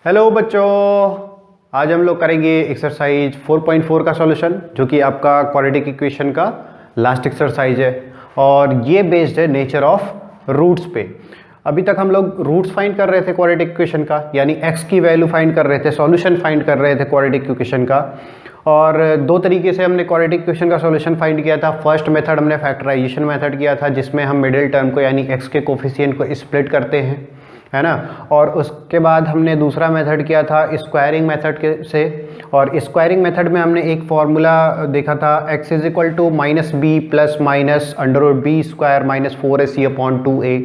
Hello बच्चों, आज हम लोग करेंगे एक्सरसाइज 4.4 का सॉल्यूशन, जो कि आपका क्वाड्रेटिक इक्वेशन का लास्ट एक्सरसाइज है और ये बेस्ड है नेचर ऑफ रूट्स पे। अभी तक हम लोग रूट्स फाइंड कर रहे थे क्वाड्रेटिक इक्वेशन का, यानी एक्स की वैल्यू फाइंड कर रहे थे, सॉल्यूशन फाइंड कर रहे थे क्वाड्रेटिक इक्वेशन का। और दो तरीके से हमने क्वाड्रेटिक इक्वेशन का सॉल्यूशन फाइंड किया था। फर्स्ट मेथड हमने फैक्टराइजेशन मेथड किया था, जिसमें हम मिडिल टर्म को यानी एक्स के कोफिशिएंट को स्प्लिट करते हैं, है ना। और उसके बाद हमने दूसरा मेथड किया था स्क्वायरिंग मेथड के से, और स्क्वायरिंग मेथड में हमने एक फॉर्मूला देखा था, x is equal to minus b plus minus under root b square minus 4ac upon 2a।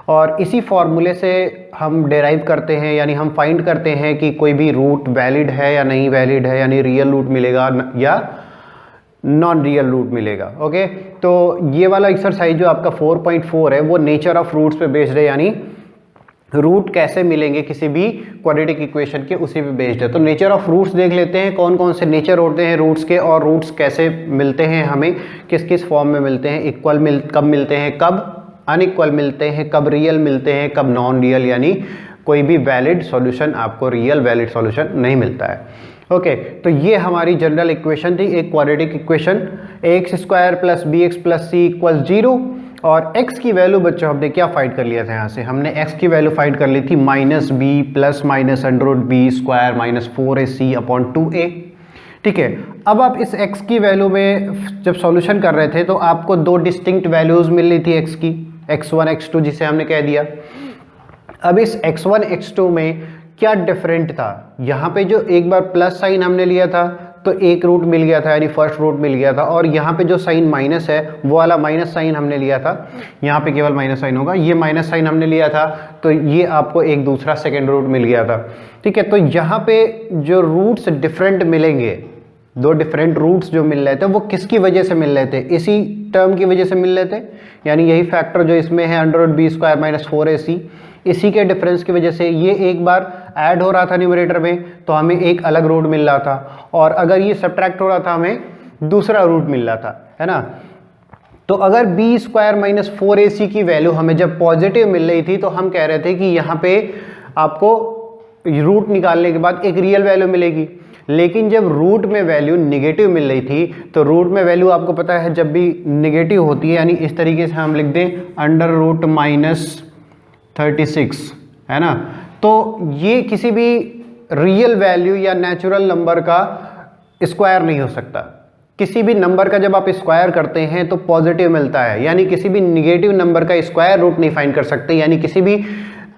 और इसी फॉर्मूले से हम डेराइव करते हैं, यानी हम फाइंड करते हैं कि कोई भी रूट वैलिड है या नहीं वैलिड है, यानी रियल रूट मिलेगा या नॉन रियल रूट मिलेगा। ओके, तो ये वाला एक्सरसाइज जो आपका 4.4 है वो नेचर ऑफ रूट्स पे बेस्ड है, यानी रूट कैसे मिलेंगे किसी भी क्वाड्रेटिक इक्वेशन के, उसी पे बेस्ड है। तो नेचर ऑफ रूट्स देख लेते हैं, कौन कौन से नेचर होते हैं रूट्स के, और रूट्स कैसे मिलते हैं हमें, किस किस फॉर्म में मिलते हैं, इक्वल कब मिलते हैं, कब अनइक्वल मिलते हैं, कब रियल मिलते हैं, कब नॉन रियल, यानी कोई भी वैलिड सॉल्यूशन आपको रियल वैलिड सॉल्यूशन नहीं मिलता है। ओके, तो ये हमारी जनरल इक्वेशन थी, एक quadratic equation, x square plus b x plus c equal 0। और x की वैल्यू बच्चों हमने क्या फाइंड कर लिया था, यहाँ से हमने x की वैल्यू फाइंड कर ली थी minus b plus minus under root b square minus 4ac upon 2a। ठीक है, अब आप इस x की वैल्यू में जब सॉल्यूशन कर रहे थे तो आपको दो डिस्टिंक्ट वैल्यूज मिल रही थी x की, x1 x2 जिसे हमने कह दिया। अब इस x1 x2 में क्या डिफरेंट था, यहाँ पे जो एक बार प्लस साइन हमने लिया था तो एक रूट मिल गया था, यानी फर्स्ट रूट मिल गया था, और यहाँ पे जो साइन माइनस है वो वाला माइनस साइन हमने लिया था, यहाँ पे केवल माइनस साइन होगा, ये माइनस साइन हमने लिया था, तो ये आपको एक दूसरा सेकेंड रूट मिल गया था। ठीक है, तो यहाँ पे जो रूट्स डिफरेंट मिलेंगे, दो डिफरेंट रूट्स जो मिल रहे थे वो किसकी वजह से मिल रहे थे, इसी टर्म की वजह से मिल रहे थे, यानी यही फैक्टर जो इसमें है under root b square minus 4ac, इसी के डिफरेंस की वजह से ये एक बार ऐड हो रहा था न्यूमरेटर में तो हमें एक अलग रूट मिल रहा था, और अगर ये सब्ट्रैक्ट हो रहा था हमें दूसरा रूट मिल रहा था, है ना। तो अगर बी स्क्वायर माइनस 4ac की वैल्यू हमें जब पॉजिटिव मिल रही थी तो हम कह रहे थे कि यहाँ पे आपको रूट निकालने के बाद एक रियल वैल्यू मिलेगी। लेकिन जब रूट में वैल्यू निगेटिव मिल रही थी, तो रूट में वैल्यू आपको पता है जब भी निगेटिव होती है, यानी इस तरीके से हम लिख दें अंडर रूट माइनस 36, है ना, तो ये किसी भी रियल वैल्यू या नेचुरल नंबर का स्क्वायर नहीं हो सकता। किसी भी नंबर का जब आप स्क्वायर करते हैं तो पॉजिटिव मिलता है, यानी किसी भी निगेटिव नंबर का स्क्वायर रूट नहीं फाइंड कर सकते, यानी किसी भी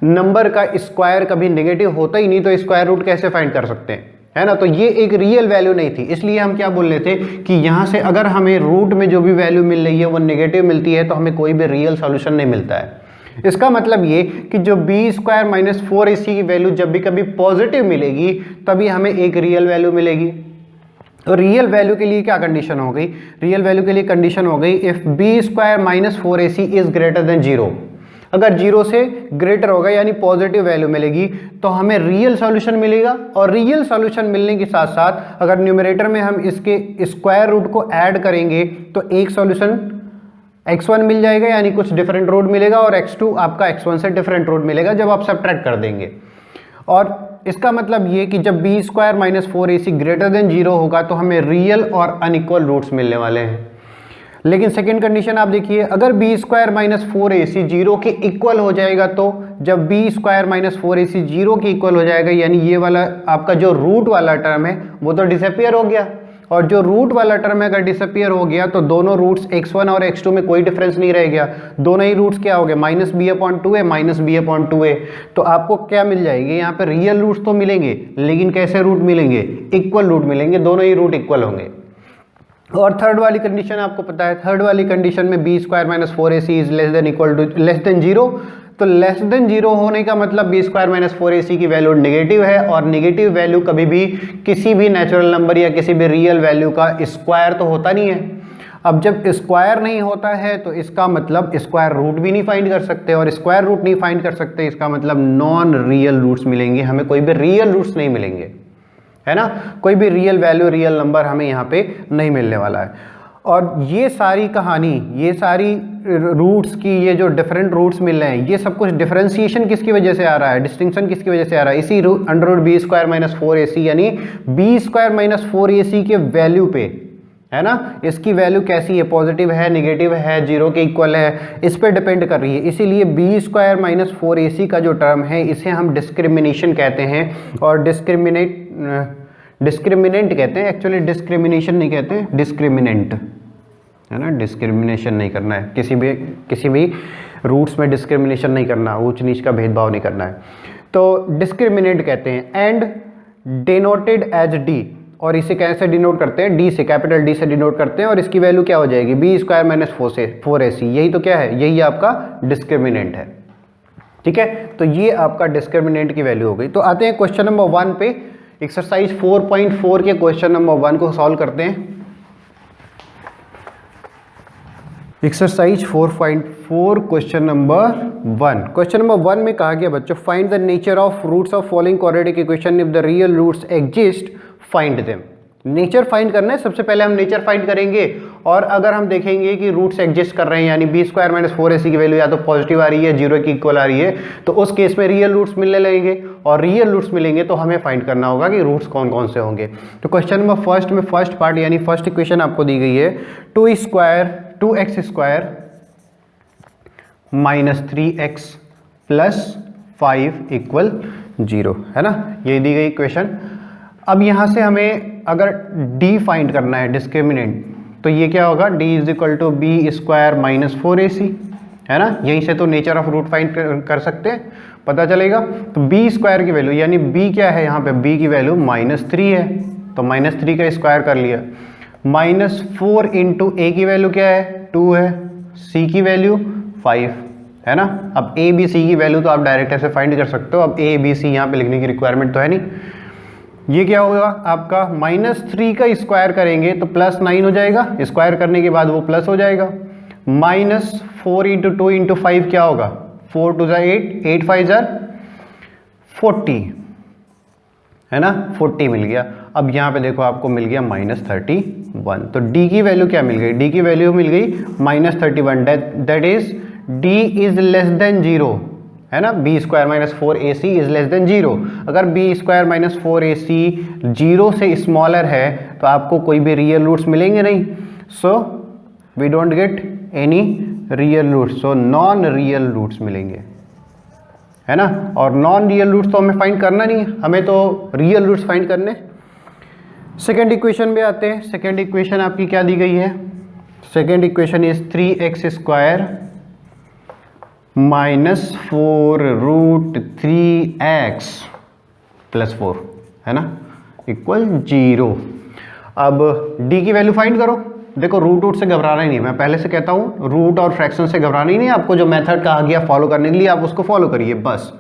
नंबर का स्क्वायर कभी निगेटिव होता ही नहीं, तो स्क्वायर रूट कैसे फाइंड कर सकते हैं, है ना। तो ये एक रियल वैल्यू नहीं थी, इसलिए हम क्या बोल रहे थे कि यहाँ से अगर हमें रूट में जो भी वैल्यू मिल रही है वो निगेटिव मिलती है तो हमें कोई भी रियल सॉल्यूशन नहीं मिलता है। इसका मतलब ये कि जो बी स्क्वायर माइनस 4ac की वैल्यू जब भी कभी पॉजिटिव मिलेगी तभी हमें एक रियल वैल्यू मिलेगी। तो रियल वैल्यू के लिए क्या कंडीशन हो गई, रियल वैल्यू के लिए कंडीशन हो गई if b square minus 4ac is greater than 0। अगर 0 से ग्रेटर होगा यानी पॉजिटिव वैल्यू मिलेगी तो हमें रियल सॉल्यूशन मिलेगा, और रियल सॉल्यूशन मिलने के साथ साथ अगर न्यूमरेटर में हम इसके स्क्वायर रूट को ऐड करेंगे तो एक सॉल्यूशन x1 मिल जाएगा, यानी कुछ डिफरेंट रूट मिलेगा, और x2 आपका x1 से डिफरेंट रूट मिलेगा जब आप सब्ट्रैक्ट कर देंगे। और इसका मतलब ये कि जब b square minus 4ac greater than 0 होगा तो हमें रियल और अनइक्वल रूट्स मिलने वाले हैं। लेकिन सेकेंड कंडीशन आप देखिए, अगर बी स्क्वायर माइनस 4ac 0 के इक्वल हो जाएगा, तो जब बी स्क्वायर माइनस 4ac 0 के इक्वल हो जाएगा, यानी ये वाला आपका जो रूट वाला टर्म है वो तो डिसअपियर हो गया, और जो रूट वाला टर्म है अगर डिसअपियर हो गया तो दोनों रूट्स x1 और x2 में कोई डिफरेंस नहीं रह गया, दोनों ही रूट्स क्या हो गए minus b upon 2a minus b upon 2a। तो आपको क्या मिल जाएगी यहाँ पे, रियल रूट्स तो मिलेंगे, लेकिन कैसे रूट मिलेंगे, इक्वल रूट मिलेंगे, दोनों ही रूट इक्वल होंगे। और थर्ड वाली कंडीशन आपको पता है, थर्ड वाली कंडीशन में b square minus 4ac is less than equal to less than 0। तो लेस देन 0 होने का मतलब बी स्क्वायर माइनस 4ac की वैल्यू नेगेटिव है, और नेगेटिव वैल्यू कभी भी किसी भी नेचुरल नंबर या किसी भी रियल वैल्यू का स्क्वायर तो होता नहीं है। अब जब स्क्वायर नहीं होता है तो इसका मतलब स्क्वायर रूट भी नहीं फाइंड कर सकते, और स्क्वायर रूट नहीं फाइंड कर सकते इसका मतलब नॉन रियल रूट्स मिलेंगे, हमें कोई भी रियल रूट्स नहीं मिलेंगे, है ना, कोई भी रियल वैल्यू रियल नंबर हमें यहाँ पे नहीं मिलने वाला है। और ये सारी कहानी, ये सारी रूट्स की, ये जो डिफरेंट रूट्स मिल रहे हैं, ये सब कुछ डिफरेंशिएशन किसकी वजह से आ रहा है, डिस्टिंक्शन किसकी वजह से आ रहा है, इसी under root b square minus 4ac यानी बी स्क्वायर माइनस 4ac के वैल्यू पे, है ना। इसकी वैल्यू कैसी है, पॉजिटिव है, नेगेटिव है, जीरो के इक्वल है, इस पर डिपेंड कर रही है। इसीलिए बी स्क्वायर माइनस 4ac का जो टर्म है इसे हम डिस्क्रिमिनेशन कहते हैं, और डिस्क्रिमिनेंट कहते हैं, एक्चुअली डिस्क्रिमिनेशन नहीं कहते हैं, डिस्क्रिमिनेंट, है ना। डिस्क्रिमिनेशन नहीं करना है, किसी भी रूट्स में डिस्क्रिमिनेशन नहीं करना, ऊंच नीच का भेदभाव नहीं करना है, तो डिस्क्रिमिनेंट कहते हैं। एंड डिनोटेड एज डी, और इसे कैसे डिनोट करते हैं, डी से, कैपिटल डी से डिनोट करते हैं, और इसकी वैल्यू क्या हो जाएगी, बी स्क्वायर माइनस 4ac। यही तो क्या है, यही आपका डिस्क्रिमिनेंट है, ठीक है। तो ये आपका डिस्क्रिमिनेंट की वैल्यू हो गई। तो आते हैं क्वेश्चन नंबर 1 पे। एक्सरसाइज 4.4 के क्वेश्चन नंबर 1 को सॉल्व करते हैं। Exercise 4.4 question number 1। Question number 1 में कहा गया बच्चों, find the nature of roots of following quadratic equation if the real roots exist, find them. Nature find करना है, सबसे पहले हम नेचर फाइंड करेंगे, और अगर हम देखेंगे कि रूट्स एग्जिस्ट कर रहे हैं, यानी बी स्क्वायर माइनस 4ac की वैल्यू या तो पॉजिटिव आ रही है, जीरो की इक्वल आ रही है, तो उस केस में रियल रूट्स मिलने लगेंगे, और रियल रूट्स मिलेंगे तो हमें फाइंड करना होगा कि रूट्स कौन कौन से होंगे। तो क्वेश्चन नंबर फर्स्ट में फर्स्ट पार्ट यानी फर्स्ट इक्वेशन आपको दी गई है, 2x square minus 3x plus 5 equal 0, है ना, ये दी गई इक्वेशन। अब यहाँ से हमें अगर d फाइंड करना है, डिस्क्रिमिनेंट, तो ये क्या होगा, d is equal to b square minus 4ac, है ना। यहीं से तो नेचर ऑफ रूट फाइंड कर सकते हैं, पता चलेगा। तो b स्क्वायर की वैल्यू, यानी b क्या है यहाँ पे, b की वैल्यू -3 है, तो -3 का स्क्वायर कर लिया। -4 इंटू a की वैल्यू क्या है, 2 है, c की वैल्यू 5, है ना। अब a b c की वैल्यू तो आप डायरेक्ट ऐसे फाइंड कर सकते हो, अब a b c यहाँ पे लिखने की रिक्वायरमेंट तो है नहीं। ये क्या होगा आपका, -3 का स्क्वायर करेंगे तो +9 हो जाएगा, स्क्वायर करने के बाद वो प्लस हो जाएगा। -4 इंटू 2 इंटू 5 क्या होगा, 4 2 8, 8 5 40, है ना, 40 मिल गया। अब यहाँ पे देखो आपको मिल गया -31, तो d की वैल्यू क्या मिल गई, d की वैल्यू मिल गई -31, that is d is less than 0, है ना। B square minus 4ac is less than 0। अगर बी स्क्वायर माइनस 4ac 0 से स्मॉलर है तो आपको कोई भी रियल रूट्स मिलेंगे नहीं, so we don't get any real roots, so non real roots मिलेंगे, है ना। और नॉन रियल रूट्स तो हमें फाइंड करना नहीं है, हमें तो रियल रूट्स फाइंड करने। सेकेंड इक्वेशन में आते हैं। सेकेंड इक्वेशन आपकी क्या दी गई है, second equation is 3x square -4 root 3x plus 4, है ना, इक्वल 0। अब d की वैल्यू फाइंड करो। देखो रूट से घबराना ही नहीं, मैं पहले से कहता हूँ, रूट और फ्रैक्शन से घबराना ही नहीं, आपको जो मेथड कहा गया फॉलो करने के लिए आप उसको फॉलो करिए बस,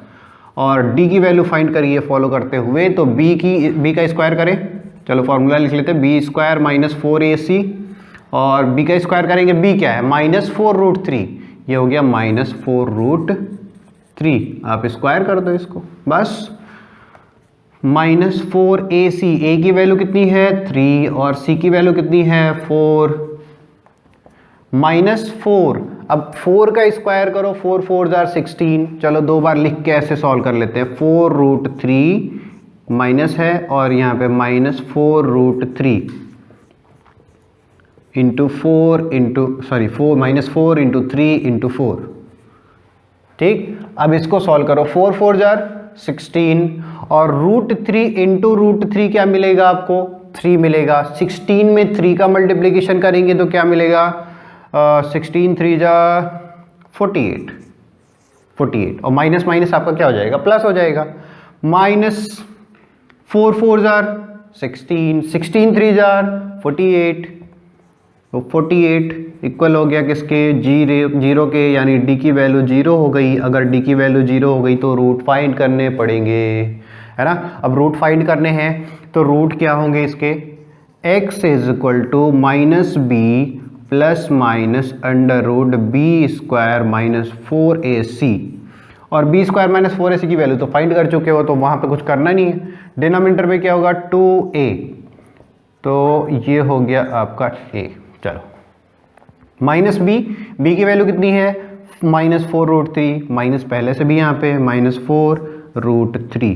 और d की वैल्यू फाइंड करिए फॉलो करते हुए। तो b का स्क्वायर करें, चलो फॉर्मूला लिख लेते हैं, बी स्क्वायर माइनस 4ac, और b का स्क्वायर करेंगे, b क्या है, -4 रूट 3, ये हो गया -4 रूट 3, आप स्क्वायर कर दो इसको बस। -4ac, a की वैल्यू कितनी है 3, और c की वैल्यू कितनी है 4, -4। अब 4 का स्क्वायर करो, 4 4 16, चलो दो बार लिख के ऐसे सॉल्व कर लेते हैं। 4 रूट 3 माइनस है, और यहाँ पे -4 root 3 into 4 into -4 into 3 into 4, ठीक। अब इसको सॉल्व करो, 4 4 16, और रूट 3 इंटू रूट 3 क्या मिलेगा आपको, 3 मिलेगा। 16 में 3 का मल्टीप्लीकेशन करेंगे तो क्या मिलेगा, 16 3 48, और माइनस माइनस आपका क्या हो जाएगा, प्लस हो जाएगा। -4 4 16, 16 3 48, तो 48 इक्वल हो गया किसके, जीरो के, यानी d की वैल्यू 0 हो गई। अगर d की वैल्यू 0 हो गई तो रूट फाइंड करने पड़ेंगे, है ना। अब रूट फाइंड करने हैं तो रूट क्या होंगे इसके, x is equal to -b plus minus under root b square minus 4ac, और b स्क्वायर माइनस 4ac की वैल्यू तो फाइंड कर चुके हो, तो वहाँ पे कुछ करना नहीं है। डिनोमिनेटर में क्या होगा, 2a, तो ये हो गया आपका a, चलो माइनस बी, बी की वैल्यू कितनी है -4√3, माइनस पहले से भी यहाँ पे -4√3,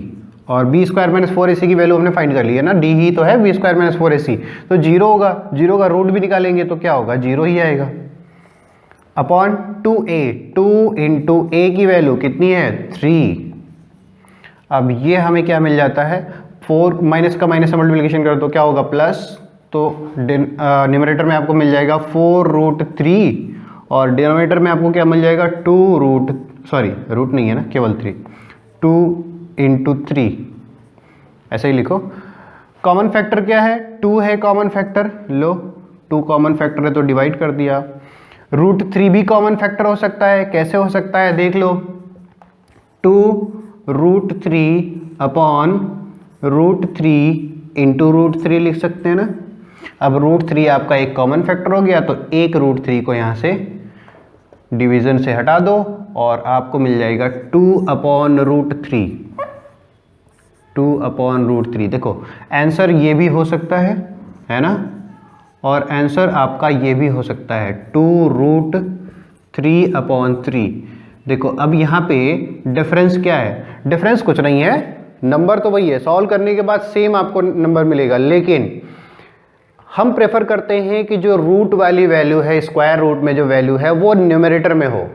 और बी स्क्वायर माइनस 4ac की वैल्यू हमने फाइंड कर ली है ना, डी ही तो है बी स्क्वायर माइनस 4ac, तो जीरो होगा, जीरो का रूट भी निकालेंगे तो क्या होगा, जीरो ही आएगा, अपॉन 2a, 2 इंटू ए की वैल्यू कितनी है 3। अब ये हमें क्या मिल जाता है, 4 माइनस का माइनस से मल्टीप्लिकेशन कर दो क्या होगा प्लस, तो न्यूमरेटर में आपको मिल जाएगा 4√3 और डिनोमिनेटर में आपको क्या मिल जाएगा रूट नहीं है ना केवल 3, 2 इंटू 3, ऐसे ही लिखो। कॉमन फैक्टर क्या है, 2 है कॉमन फैक्टर, लो 2 कॉमन फैक्टर है तो डिवाइड कर दिया। √3 भी कॉमन फैक्टर हो सकता है, कैसे हो सकता है देख लो, 2√3 अपॉन √3 इंटू √3 लिख सकते हैं ना। अब √3 आपका एक कॉमन फैक्टर हो गया, तो एक √3 को यहाँ से डिवीजन से हटा दो और आपको मिल जाएगा 2/√3, 2/√3। देखो आंसर ये भी हो सकता है ना, और आंसर आपका ये भी हो सकता है 2√3/3। देखो अब यहाँ पे डिफरेंस क्या है, डिफरेंस कुछ नहीं है, नंबर तो वही है, सॉल्व करने के बाद सेम आपको नंबर मिलेगा, लेकिन हम प्रेफर करते हैं कि जो रूट वाली वैल्यू है, स्क्वायर रूट में जो वैल्यू है वो न्यूमरेटर में हो,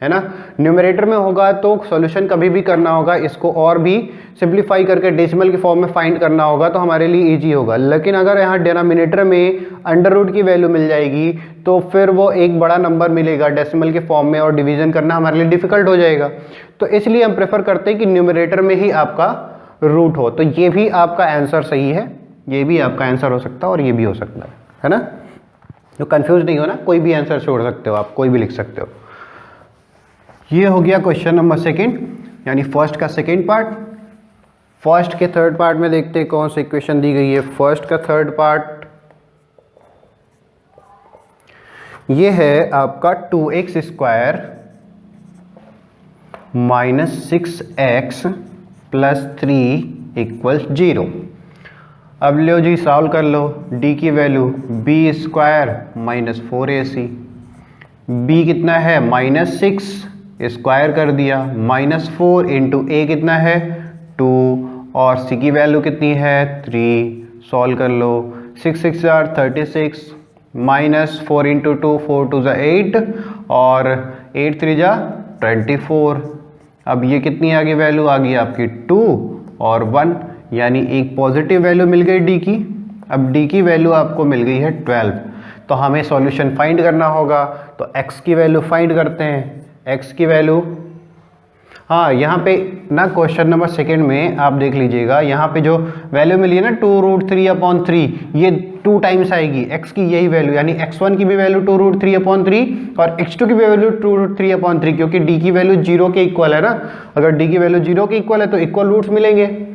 है ना। न्यूमरेटर में होगा तो सॉल्यूशन कभी भी करना होगा, इसको और भी सिंप्लीफाई करके डेसिमल के फॉर्म में फाइंड करना होगा तो हमारे लिए इजी होगा। लेकिन अगर यहाँ डिनोमिनेटर में अंडर रूट की वैल्यू मिल जाएगी तो फिर वो एक बड़ा नंबर मिलेगा डेसिमल के फॉर्म में और डिवीजन करना हमारे लिए डिफिकल्ट हो जाएगा। तो इसलिए हम प्रेफर करते हैं कि न्यूमरेटर में ही आपका रूट हो। तो ये भी आपका आंसर सही है, ये भी आपका आंसर हो सकता है और ये भी हो सकता है ना। तो कंफ्यूज नहीं हो ना, कोई भी आंसर छोड़ सकते हो आप, कोई भी लिख सकते हो। ये हो गया क्वेश्चन नंबर सेकंड, यानी फर्स्ट का सेकंड पार्ट। फर्स्ट के थर्ड पार्ट में देखते हैं कौन सी इक्वेशन दी गई है। फर्स्ट का थर्ड पार्ट ये है आपका 2x square minus 6x plus 3 equals 0। अब लो जी सॉल्व कर लो, d की value b square minus 4ac, b कितना है -6 स्क्वायर कर दिया, -4 इंटू a कितना है 2 और c की वैल्यू कितनी है 3। सॉल्व कर लो, 6 6 36 -4 इंटू 2 4 2 8 और 8 3 24। अब ये कितनी आ गई वैल्यू, आ गई आपकी 2 और 1, यानी एक पॉजिटिव वैल्यू मिल गई d की। अब d की वैल्यू आपको मिल गई है 12, तो हमें सॉल्यूशन फाइंड करना होगा। तो x की वैल्यू फाइंड करते हैं, x की वैल्यू, हाँ यहाँ पे ना क्वेश्चन नंबर सेकंड में आप देख लीजिएगा, यहाँ पे जो वैल्यू मिली है ना 2√3/3, ये 2 टाइम्स आएगी x की यही वैल्यू, यानी x1 की भी वैल्यू 2√3/3 और x2 की भी वैल्यू 2√3/3, क्योंकि d की वैल्यू 0 के इक्वल है ना। अगर d की वैल्यू 0 के इक्वल है तो इक्वल रूट्स मिलेंगे।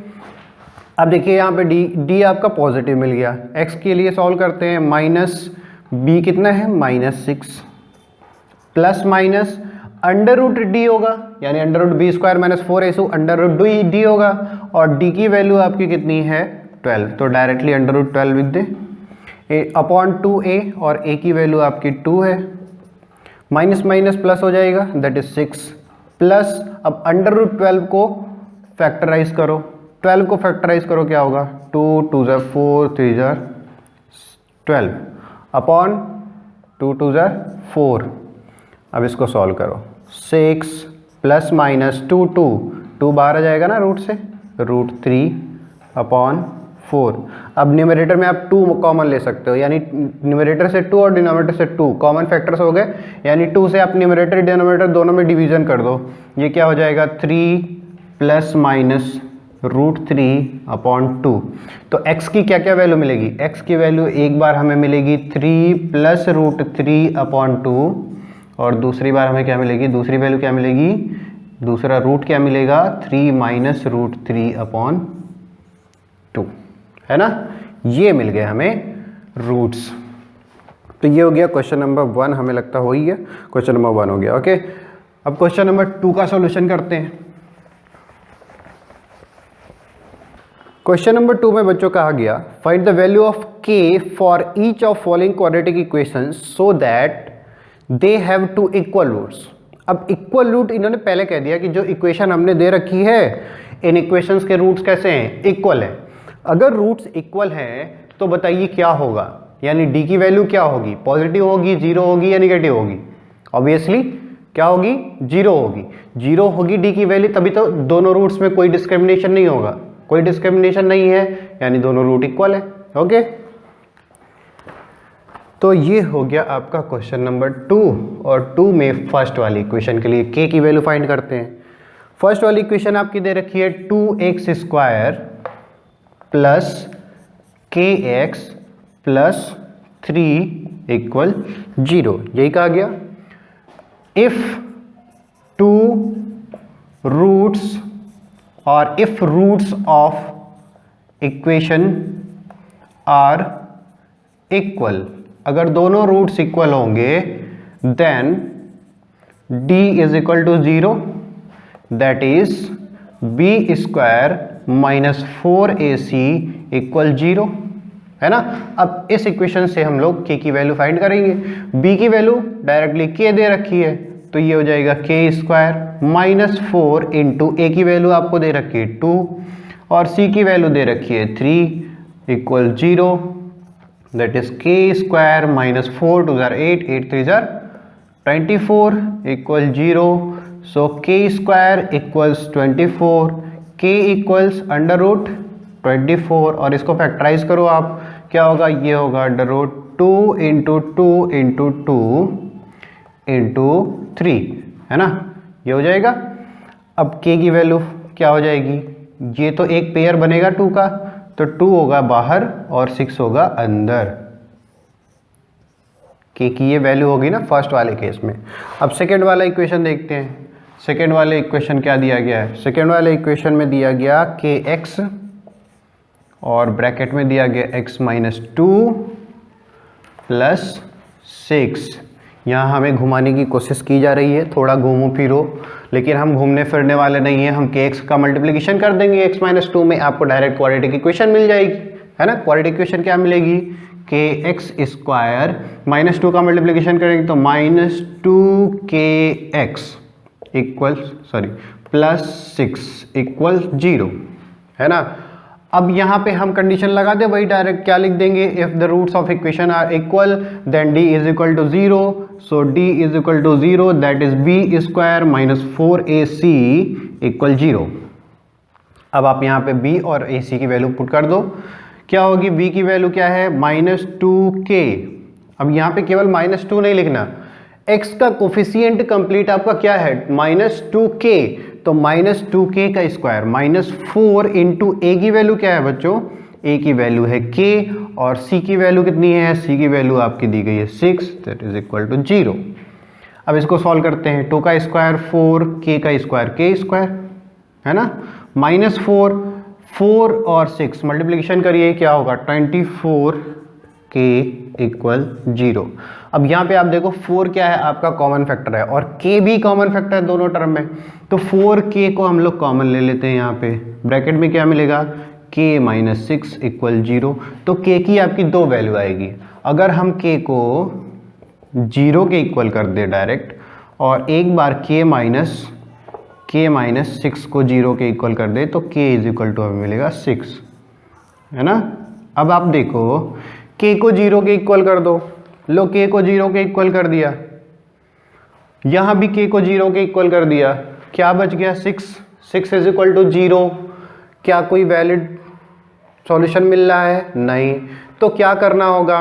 अब देखिए यहाँ पे d आपका पॉजिटिव मिल गया। x के लिए सॉल्व करते हैं, माइनस b कितना है -6 प्लस माइनस √d होगा, यानी √b square minus 4ac √d होगा, और d की वैल्यू आपकी कितनी है 12, तो डायरेक्टली √12 लिख दे, अपॉन 2a और a की वैल्यू आपकी 2 है, माइनस माइनस प्लस हो जाएगा दैट इज 6 प्लस, अब √12 को फैक्टराइज करो, 12 को फैक्टराइज करो क्या होगा 2 2 4 3 12 अपॉन 2 2 4। अब इसको सॉल्व करो, 6 प्लस माइनस 2 बाहर आ जाएगा ना रूट से, √3/4। अब न्यूमरेटर में आप 2 कॉमन ले सकते हो, यानी न्यूमरेटर से 2 और डिनोमिनेटर से 2 कॉमन फैक्टर्स हो गए, यानी 2 से आप न्यूमरेटर डिनोमिनेटर दोनों में डिवीजन कर दो। ये क्या हो जाएगा 3 प्लस माइनस √3/2। तो x की क्या क्या वैल्यू मिलेगी, x की वैल्यू एक बार हमें मिलेगी 3 प्लस √3/2 और दूसरी बार हमें क्या मिलेगी, दूसरी वैल्यू क्या मिलेगी, दूसरा रूट क्या मिलेगा 3 माइनस √3/2, है ना। ये मिल गए हमें रूट्स। तो ये हो गया क्वेश्चन नंबर 1, हमें लगता हो ही है क्वेश्चन नंबर 1 हो गया। ओके, अब क्वेश्चन नंबर 2 का सॉल्यूशन करते हैं। क्वेश्चन नंबर 2 में बच्चों कहा गया find the value of k for each of following quadratic equations so that they have two equal roots. अब इक्वल रूट इन्होंने पहले कह दिया कि जो इक्वेशन हमने दे रखी है इन इक्वेशंस के रूट्स कैसे हैं, इक्वल है। अगर रूट्स इक्वल हैं तो बताइए क्या होगा, यानी d की वैल्यू क्या होगी, पॉजिटिव होगी, जीरो होगी या निगेटिव होगी। ऑब्वियसली क्या होगी, जीरो होगी। जीरो होगी d की वैल्यू, तभी तो दोनों रूट्स में कोई डिस्क्रिमिनेशन नहीं होगा। कोई डिस्क्रिमिनेशन नहीं है यानी दोनों रूट इक्वल है। ओके, तो ये हो गया आपका क्वेश्चन नंबर 2। और 2 में फर्स्ट वाली इक्वेशन के लिए k की वैल्यू फाइंड करते हैं। फर्स्ट वाली इक्वेशन आपकी दे रखी है 2x square plus kx plus 3 equal 0, यही कहा गया। इफ टू रूट्स और if roots of equation are equal, अगर दोनों रूट्स इक्वल होंगे then d is equal to 0, that is b square minus 4ac equal 0, है ना। अब इस इक्वेशन से हम लोग k की वैल्यू फाइंड करेंगे। b की वैल्यू डायरेक्टली k दे रखी है तो ये हो जाएगा k स्क्वायर माइनस 4 इंटू ए की वैल्यू आपको दे रखी है 2 और c की वैल्यू दे रखी है 3 equal 0, that is k square minus 4 2 जार 8 8 3 जार 24 equal 0। So k square equals 24, k equals under root 24 और इसको फैक्टराइज करो आप, क्या होगा, ये होगा under root 2 into 2 into 2 into 3, है ना, ये हो जाएगा। अब k की वैल्यू क्या हो जाएगी, ये तो एक पेयर बनेगा 2 का, तो 2 होगा बाहर और 6 होगा अंदर। k की ये वैल्यू होगी ना फर्स्ट वाले केस में। अब सेकेंड वाला इक्वेशन देखते हैं। सेकेंड वाले इक्वेशन क्या दिया गया है, सेकेंड वाले इक्वेशन में दिया गया kx और ब्रैकेट में दिया गया x माइनस 2 प्लस 6। यहाँ हमें घुमाने की कोशिश की जा रही है, थोड़ा घूमो फिरो, लेकिन हम घूमने फिरने वाले नहीं हैं। हम kx का मल्टीप्लिकेशन कर देंगे x माइनस 2 में, आपको डायरेक्ट क्वाड्रेटिक इक्वेशन मिल जाएगी, है ना। क्वाड्रेटिक इक्वेशन क्या मिलेगी, kx स्क्वायर माइनस 2 का मल्टीप्लिकेशन करेंगे तो minus 2kx equal plus 6 equal 0, है ना। अब यहाँ पे हम कंडीशन लगा दे, वही डायरेक्ट क्या लिख देंगे, if the roots of equation are equal then d is equal to 0, so d is equal to 0, that is b square minus 4ac equal 0। अब आप यहाँ पे b और ac की वैल्यू पुट कर दो, क्या होगी, b की वैल्यू क्या है, माइनस 2k। अब यहाँ पे केवल माइनस 2 नहीं लिखना, x का कोफिशिएंट कंप्लीट आपका क्या है, माइनस 2k, तो माइनस 2k का स्क्वायर माइनस 4 इंटू ए की वैल्यू क्या है बच्चों, a की वैल्यू है k और c की वैल्यू कितनी है, c की वैल्यू आपकी दी गई है 6, दैट इज इक्वल टू 0। अब इसको सॉल्व करते हैं, 2 का स्क्वायर 4, k का स्क्वायर k स्क्वायर, है ना, माइनस 4 और 6 मल्टीप्लिकेशन करिए, क्या होगा 24k इक्वल 0। अब यहाँ पे आप देखो 4 क्या है, आपका कॉमन फैक्टर है और k भी कॉमन फैक्टर है दोनों टर्म में, तो 4k को हम लोग कॉमन ले लेते हैं। यहाँ पे ब्रैकेट में क्या मिलेगा, k माइनस 6 इक्वल 0। तो k की आपकी 2 वैल्यू आएगी। अगर हम k को 0 के इक्वल कर दे डायरेक्ट और एक बार k माइनस 6 को 0 के इक्वल कर दे तो k इज इक्वल टू हमें मिलेगा 6, है ना। अब आप देखो k को 0 के इक्वल कर दो, लो k को 0 के इक्वल कर दिया, यहाँ भी k को 0 के इक्वल कर दिया, क्या बच गया 6 इज इक्वल टू 0। क्या कोई वैलिड सॉल्यूशन मिल रहा है, नहीं। तो क्या करना होगा,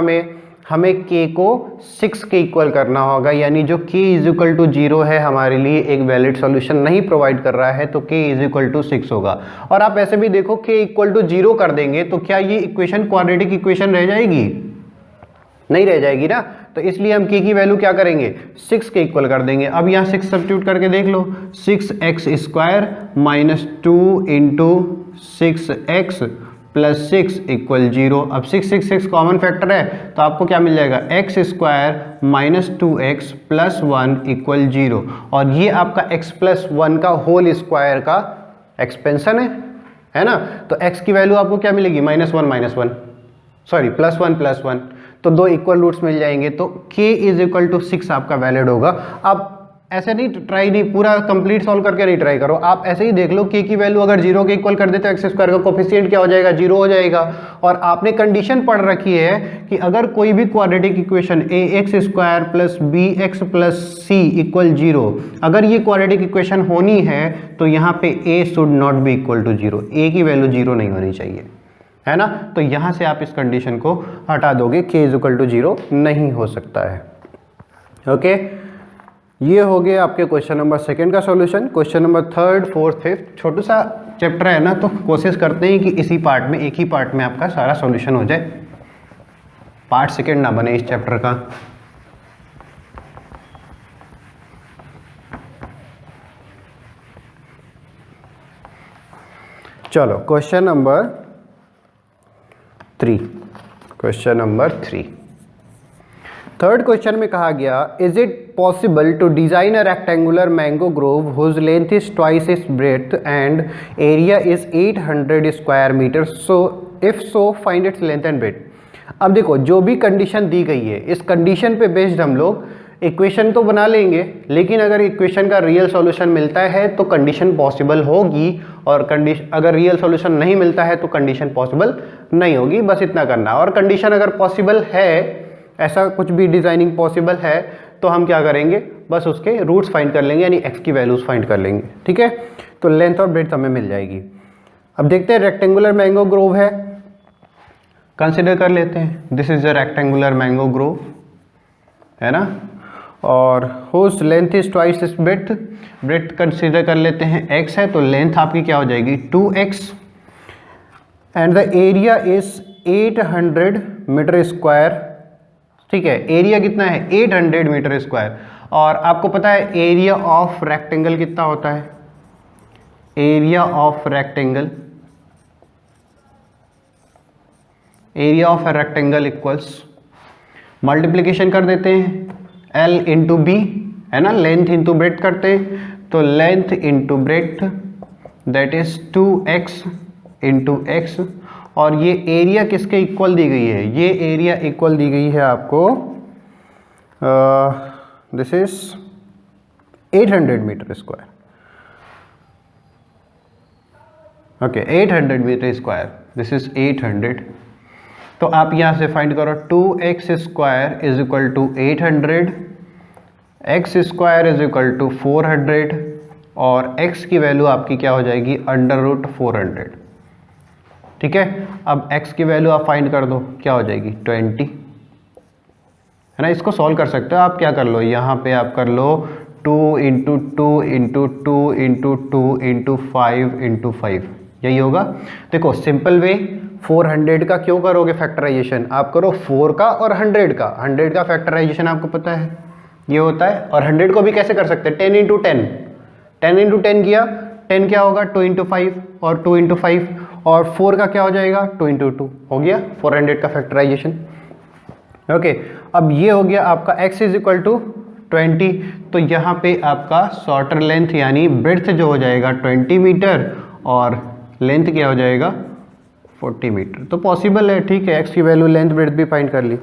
हमें k को 6 के इक्वल करना होगा, यानी जो k इज इक्वल टू 0 है हमारे लिए एक वैलिड सॉल्यूशन नहीं प्रोवाइड कर रहा है, तो k इज इक्वल टू 6 होगा। और आप ऐसे भी देखो k इक्वल टू 0 कर देंगे तो क्या ये इक्वेशन क्वाड्रेटिक इक्वेशन रह जाएगी, नहीं रह जाएगी ना। तो इसलिए हम k की वैल्यू क्या करेंगे, 6 के इक्वल कर देंगे। अब यहाँ 6 सब्स्टिट्यूट करके देख लो, 6x square minus 2 into 6x plus 6 equal 0। अब 6 कॉमन फैक्टर है तो आपको क्या मिल जाएगा, x square minus 2x plus 1 equal 0। और ये आपका x प्लस 1 का होल स्क्वायर का एक्सपेंशन है ना। तो x की वैल्यू आपको क्या मिलेगी, -1 सॉरी +1 तो दो इक्वल रूट्स मिल जाएंगे, तो k = 6 आपका वैलिड होगा। आप ऐसे नहीं ट्राई नहीं पूरा कंप्लीट सॉल्व करके नहीं ट्राई करो, आप ऐसे ही देख लो k की वैल्यू अगर 0 के इक्वल कर देते हो x स्क्वायर का कोफिशिएंट क्या हो जाएगा, 0 हो जाएगा। और आपने कंडीशन पढ़ रखी है कि अगर कोई भी quadratic equation ax² + bx + c = 0, अगर ये क्वाड्रेटिक इक्वेशन होनी है तो यहाँ पे a should not be equal to 0, a की वैल्यू 0 नहीं होनी चाहिए, है ना। तो यहाँ से आप इस कंडीशन को हटा दोगे, k = 0 नहीं हो सकता है। ओके, ये हो गया आपके क्वेश्चन नंबर 2 का सॉल्यूशन। क्वेश्चन नंबर 3, 4, 5 छोटा सा चैप्टर है ना, तो कोशिश करते हैं कि इसी पार्ट में, एक ही पार्ट में आपका सारा सॉल्यूशन हो जाए, पार्ट 2 ना बने इस चैप्टर का। चलो question number 3, question number 3, third question में कहा गया, is it possible to design a rectangular mango grove whose length is twice its breadth and area is 800 square metre, so if so find its length and breadth. अब देखो, जो भी condition दी गई है, इस कंडीशन पे बेस्ड हम लोग इक्वेशन तो बना लेंगे, लेकिन अगर इक्वेशन का रियल सॉल्यूशन मिलता है तो कंडीशन पॉसिबल होगी, और कंडीशन अगर रियल सॉल्यूशन नहीं मिलता है तो कंडीशन पॉसिबल नहीं होगी, बस इतना करना। और कंडीशन अगर पॉसिबल है, ऐसा कुछ भी डिजाइनिंग पॉसिबल है, तो हम क्या करेंगे, बस उसके रूट्स फाइंड कर लेंगे, यानी x की वैल्यूज फाइंड कर लेंगे, ठीक है। तो लेंथ और ब्रेड्थ हमें मिल जाएगी। अब देखते हैं, रेक्टेंगुलर मैंगो ग्रोव है, कंसिडर कर लेते हैं, this is a rectangular mango grove, है ना, और whose length is twice its breadth, breadth consider कर लेते हैं x है, तो लेंथ आपकी क्या हो जाएगी 2x, and the area is 800 metre square, ठीक है। एरिया कितना है 800 मीटर स्क्वायर, और आपको पता है एरिया ऑफ रेक्टेंगल कितना होता है, area of rectangle, area of rectangle equals, multiplication कर देते हैं L इंटू बी, है ना, लेंथ इंटू ब्रेड्थ करते हैं, तो length into breadth that is 2x into x, और ये एरिया किसके इक्वल दी गई है, ये एरिया इक्वल दी गई है आपको, this is 800 metre square, okay 800 metre square, this is 800। तो आप यहां से फाइंड करो 2x square is equal to 800, x square is equal to 400, और x की वैल्यू आपकी क्या हो जाएगी √400, ठीक है। अब x की वैल्यू आप फाइंड कर दो, क्या हो जाएगी 20, है ना। इसको सॉल्व कर सकते हो आप, क्या कर लो, यहाँ पे आप कर लो 2 × 2 × 2 × 2 × 5 × 5, यही होगा। देखो सिंपल वे, 400 का क्यों करोगे फैक्टराइजेशन, आप करो 4 का और 100 का, 100 का फैक्टराइजेशन आपको पता है ये होता है, और 100 को भी कैसे कर सकते हैं 10 × 10, 10 × 10 किया, 10 क्या होगा 2 × 5 और 2 × 5, और 4 का क्या हो जाएगा 2 × 2, हो गया 400 का फैक्टराइजेशन, ओके। अब ये हो गया आपका x इज इक्वल टू 20, तो यहाँ पे आपका शॉर्टर लेंथ यानी ब्रेड्थ जो हो जाएगा 20 मीटर, और लेंथ क्या हो जाएगा 40 मीटर, तो पॉसिबल है, ठीक है। x की वैल्यू लेंथ ब्रेड्थ भी फाइंड कर ली।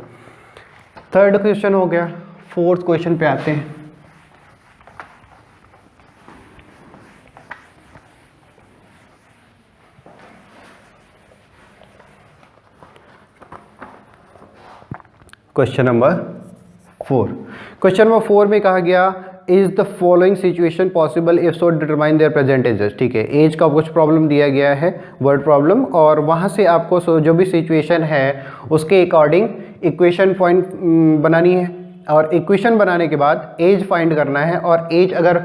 थर्ड क्वेश्चन हो गया, फोर्थ क्वेश्चन पे आते हैं। क्वेश्चन नंबर 4, क्वेश्चन नंबर 4 में कहा गया, is the following situation possible, if so determine there present ages, ठीक है। एज का कुछ प्रॉब्लम दिया गया है, वर्ड प्रॉब्लम, और वहाँ से आपको जो भी सिचुएशन है उसके अकॉर्डिंग इक्वेशन पॉइंट बनानी है, और इक्वेशन बनाने के बाद एज फाइंड करना है, और एज अगर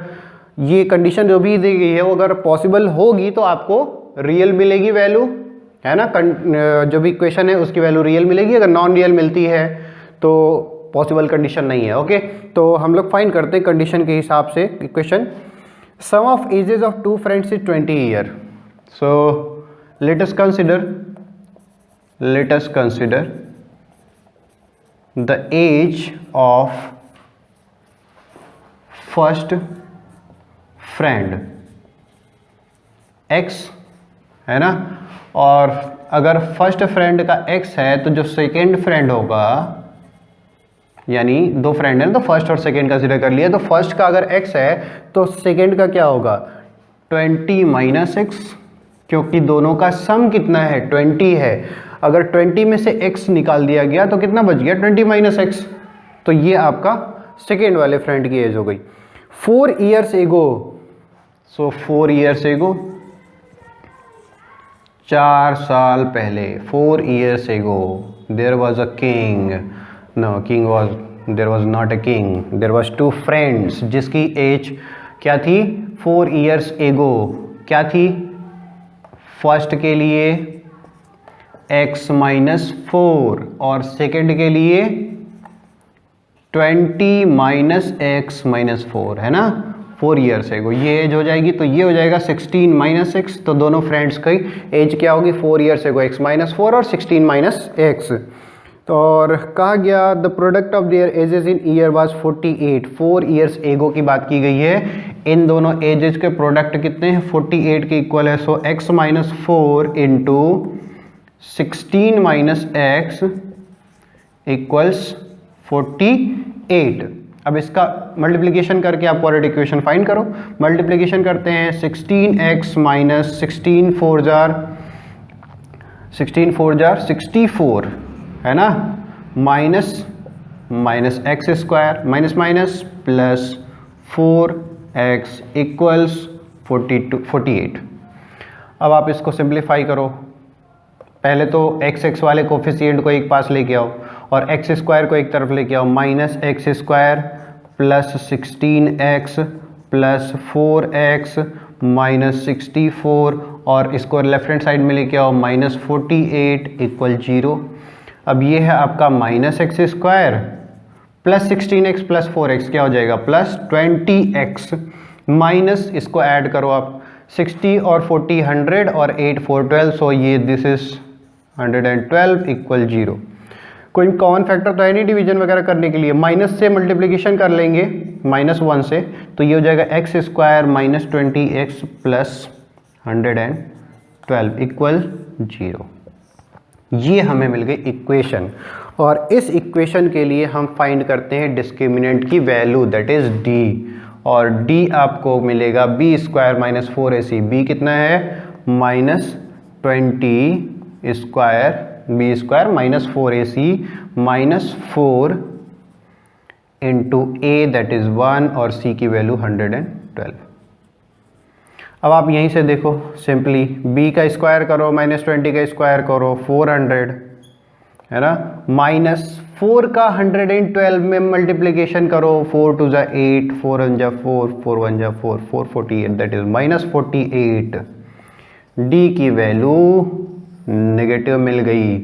ये कंडीशन जो भी दी गई है वो अगर पॉसिबल होगी तो आपको रियल मिलेगी वैल्यू, है ना, जो भी इक्वेशन है उसकी वैल्यू रियल मिलेगी, अगर नॉन रियल मिलती है तो पॉसिबल कंडीशन नहीं है, ओके। तो हम लोग फाइंड करते हैं कंडीशन के हिसाब से equation. Sum of ages of 2 friends is 20 year, so let us consider the age of first friend x है ना। और अगर फर्स्ट फ्रेंड का x है तो जो सेकेंड फ्रेंड होगा, यानी दो फ्रेंड है तो फर्स्ट और सेकेंड कंसिडर कर लिया, तो फर्स्ट का अगर x है तो सेकेंड का क्या होगा 20 माइनस x, क्योंकि दोनों का सम कितना है 20 है। अगर 20 में से x निकाल दिया गया तो कितना बच गया 20 माइनस x। तो ये आपका सेकेंड वाले फ्रेंड की एज हो गई। 4 ईयर्स एगो, सो 4 ईयर्स एगो 4 साल पहले, 4 years ago there was a king, no king was, there was not a king, there was 2 friends जिसकी एज क्या थी 4 ईयर्स एगो, क्या थी फर्स्ट के लिए x माइनस 4 और सेकेंड के लिए 20 माइनस एक्स माइनस 4, है ना। 4 ईयर्स एगो ये एज हो जाएगी, तो ये हो जाएगा 16 माइनस एक्स। तो दोनों फ्रेंड्स की एज क्या होगी 4 ईयर्स एगो x माइनस 4 और 16 माइनस एक्स। तो और कहा गया the product of their edges in year was 48। 4 years एगो की बात की गई है, इन दोनों एजेस के प्रोडक्ट कितने हैं 48 के इक्वल है। सो x minus 4 into 16 minus x equals 48। अब इसका मल्टीप्लिकेशन करके आप क्वाड्रेटिक इक्वेशन फाइंड करो। मल्टीप्लिकेशन करते हैं 16x माइनस 16 4 जार 64 है ना, minus minus x square minus minus plus 4x equals 48। अब आप इसको सिंप्लीफाई करो। पहले तो x वाले कोफिशिएंट को एक पास लेके आओ और x स्क्वायर को एक तरफ लेके आओ, minus x square plus 16x plus 4x minus 64, और इसको लेफ्ट हैंड साइड में लेके आओ माइनस 48 इक्वल 0। अब ये है आपका minus x square plus 16x plus 4x क्या हो जाएगा प्लस 20x, माइनस इसको ऐड करो आप 60 और 40 100 और 8 4 12, सो ये दिस इज 112 इक्वल 0। कोई कॉमन फैक्टर तो है नहीं डिवीजन वगैरह करने के लिए, माइनस से मल्टीप्लिकेशन कर लेंगे -1 से, तो ये हो जाएगा x square minus 20x plus 112 equal 0। ये हमें मिल गई इक्वेशन, और इस इक्वेशन के लिए हम फाइंड करते हैं डिस्क्रिमिनेंट की वैल्यू दैट इज d, और d आपको मिलेगा b square minus 4ac। b कितना है minus 20 square b square minus 4ac minus 4 into a that is 1 और c की वैल्यू 112। अब आप यहीं से देखो सिंपली b का स्क्वायर करो माइनस 20 का स्क्वायर करो 400 है ना, माइनस 4 का 112 में मल्टीप्लिकेशन करो 4 2 जा 8 4 1 जा 4 4 1 जा 4 448 दैट इज माइनस 48। d की वैल्यू नेगेटिव मिल गई।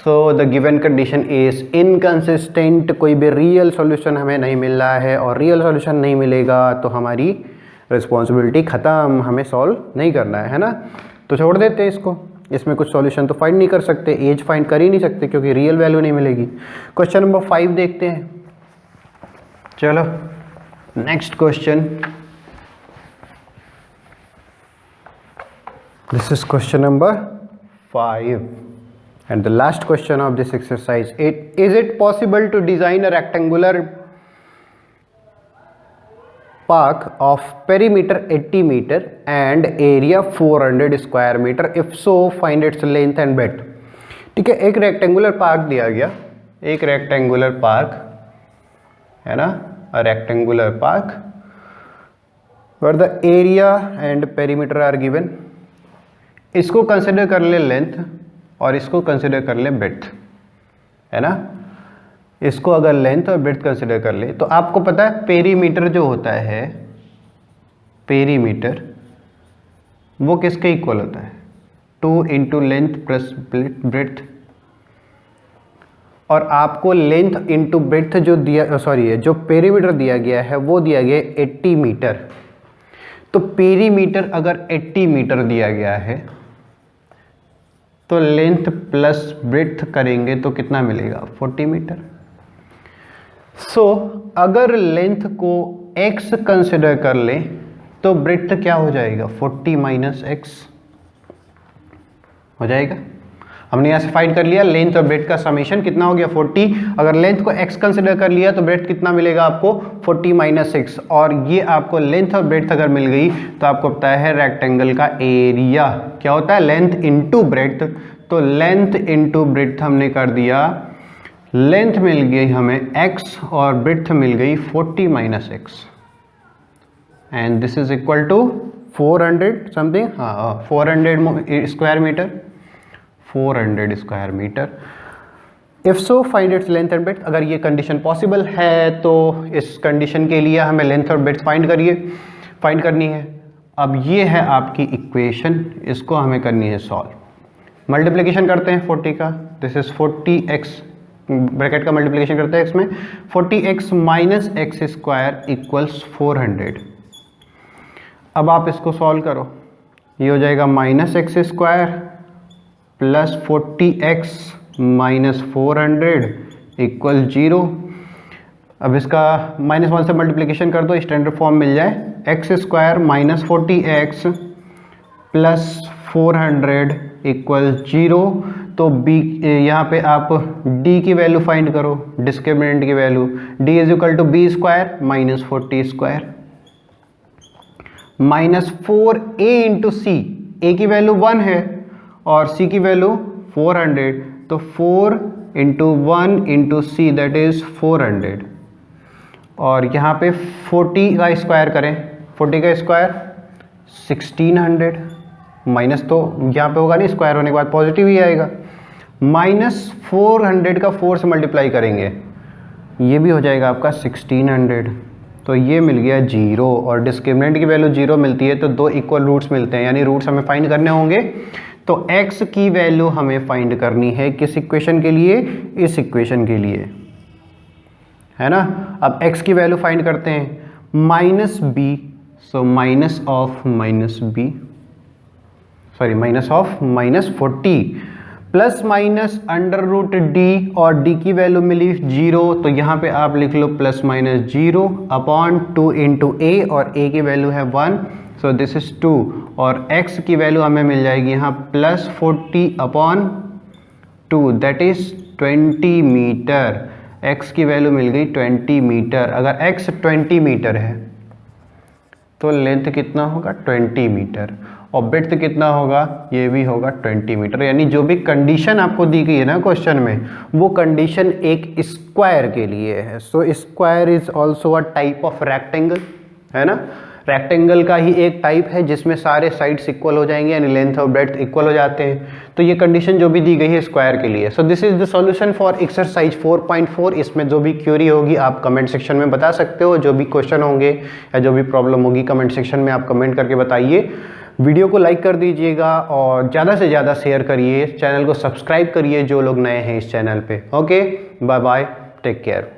So the given condition is inconsistent, कोई भी रियल सॉल्यूशन हमें नहीं मिल रहा है, और रियल सॉल्यूशन नहीं मिलेगा तो हमारी रिस्पॉन्सिबिलिटी ख़त्म, हमें सॉल्व नहीं करना है ना, तो छोड़ देते हैं इसको। इसमें कुछ सॉल्यूशन तो फाइंड नहीं कर सकते, एज फाइंड कर ही नहीं सकते क्योंकि रियल वैल्यू नहीं मिलेगी। क्वेश्चन नंबर 5 देखते हैं। चलो next question, this is question number 5 and the last question of this exercise. Is it possible to design a rectangular park of perimeter 80 meter and area 400 square meter? If so, find its length and breadth. ठीक है, एक rectangular park दिया गया, एक rectangular park है ना, a rectangular park where the area and perimeter are given. इसको consider कर ले लेंथ और इसको कंसिडर कर ले ब्रेड्थ, है ना। इसको अगर लेंथ और ब्रेड्थ कंसिडर कर ले तो आपको पता है पेरीमीटर जो होता है, पेरीमीटर वो किसके इक्वल होता है 2 इंटू लेंथ प्लस ब्रेड्थ, और आपको लेंथ इंटू ब्रेड्थ जो दिया जो पेरीमीटर दिया गया है वो दिया गया 80 मीटर। तो पेरीमीटर अगर 80 मीटर दिया गया है तो लेंथ प्लस ब्रेड्थ करेंगे तो कितना मिलेगा 40 मीटर। सो अगर लेंथ को x कंसिडर कर लें तो ब्रेड्थ क्या हो जाएगा 40 माइनस एक्स, हो जाएगा। हमने यहाँ से फाइंड कर लिया लेंथ और ब्रेड्थ का समेशन कितना हो गया 40। अगर लेंथ को x कंसिडर कर लिया तो ब्रेड्थ कितना मिलेगा आपको 40 माइनस 6, और ये आपको लेंथ और ब्रेड्थ अगर मिल गई तो आपको पता है रेक्टेंगल का एरिया क्या होता है, लेंथ इंटू ब्रेड्थ। तो लेंथ इंटू ब्रेड्थ हमने कर दिया, लेंथ मिल गई हमें x और ब्रेड्थ मिल गई 40 minus 6, and this is equal to 400 something, हाँ 400 square metre, 400 square metre. If so find its length and breadth. अगर ये कंडीशन पॉसिबल है तो इस कंडीशन के लिए हमें लेंथ और ब्रेड्थ फाइंड करनी है। अब ये है आपकी इक्वेशन, इसको हमें करनी है सॉल्व। मल्टीप्लिकेशन करते हैं 40 का, दिस इज 40x, ब्रैकेट का मल्टीप्लिकेशन करते हैं इसमें, 40x minus x square equals 400। अब आप इसको सॉल्व करो, ये हो जाएगा minus x square plus 40x minus 400 equal 0। अब इसका -1 से मल्टीप्लिकेशन कर दो, स्टैंडर्ड फॉर्म मिल जाए, x square minus 40x plus 400 equal 0। तो b यहाँ पे आप d की वैल्यू फाइंड करो, डिस्क्रिमिनेंट की value, d is equal to b square minus 40 square minus 4a into c, a की वैल्यू 1 है और c की वैल्यू 400, तो 4 into 1 into c that is 400। और यहाँ पे 40 का स्क्वायर करें, 40 का स्क्वायर 1600, माइनस तो यहाँ पे होगा नहीं, स्क्वायर होने के बाद पॉजिटिव ही आएगा, माइनस 400 का 4 से मल्टीप्लाई करेंगे, ये भी हो जाएगा आपका 1600। तो ये मिल गया 0, और डिस्क्रिमिनेंट की वैल्यू 0 मिलती है तो दो इक्वल रूट्स मिलते हैं, यानी रूट्स हमें फाइंड करने होंगे। तो x की वैल्यू हमें फाइंड करनी है किस इक्वेशन के लिए, इस इक्वेशन के लिए, है ना। अब x की वैल्यू फाइंड करते हैं, minus b, so minus of minus b, sorry minus of minus 40 plus minus under root d, और डी की वैल्यू मिली 0, तो यहाँ पे आप लिख लो plus minus 0 upon 2 into a, और ए की वैल्यू है 1, सो दिस इज 2, और x की वैल्यू हमें मिल जाएगी यहाँ plus 40 upon 2 that is 20 metre. x की वैल्यू मिल गई 20 मीटर। अगर x 20 मीटर है तो लेंथ कितना होगा 20 मीटर, और ब्रेड्थ कितना होगा, ये भी होगा 20 मीटर। यानी जो भी कंडीशन आपको दी गई है ना क्वेश्चन में, वो कंडीशन एक स्क्वायर के लिए है। So square is also a type of rectangle, है ना। रेक्टेंगल का ही एक टाइप है जिसमें सारे साइड्स इक्वल हो जाएंगे, यानी लेंथ और ब्रेड्थ इक्वल हो जाते हैं। तो ये कंडीशन जो भी दी गई है स्क्वायर के लिए। So this is the solution for exercise 4.4। इसमें जो भी क्वेरी होगी आप कमेंट सेक्शन में बता सकते हो, जो भी क्वेश्चन होंगे या जो भी प्रॉब्लम होगी कमेंट सेक्शन में आप कमेंट करके बताइए। वीडियो को लाइक कर दीजिएगा और ज़्यादा से ज़्यादा शेयर करिए, चैनल को सब्सक्राइब करिए जो लोग नए हैं इस चैनल पे। Okay, bye bye, take care.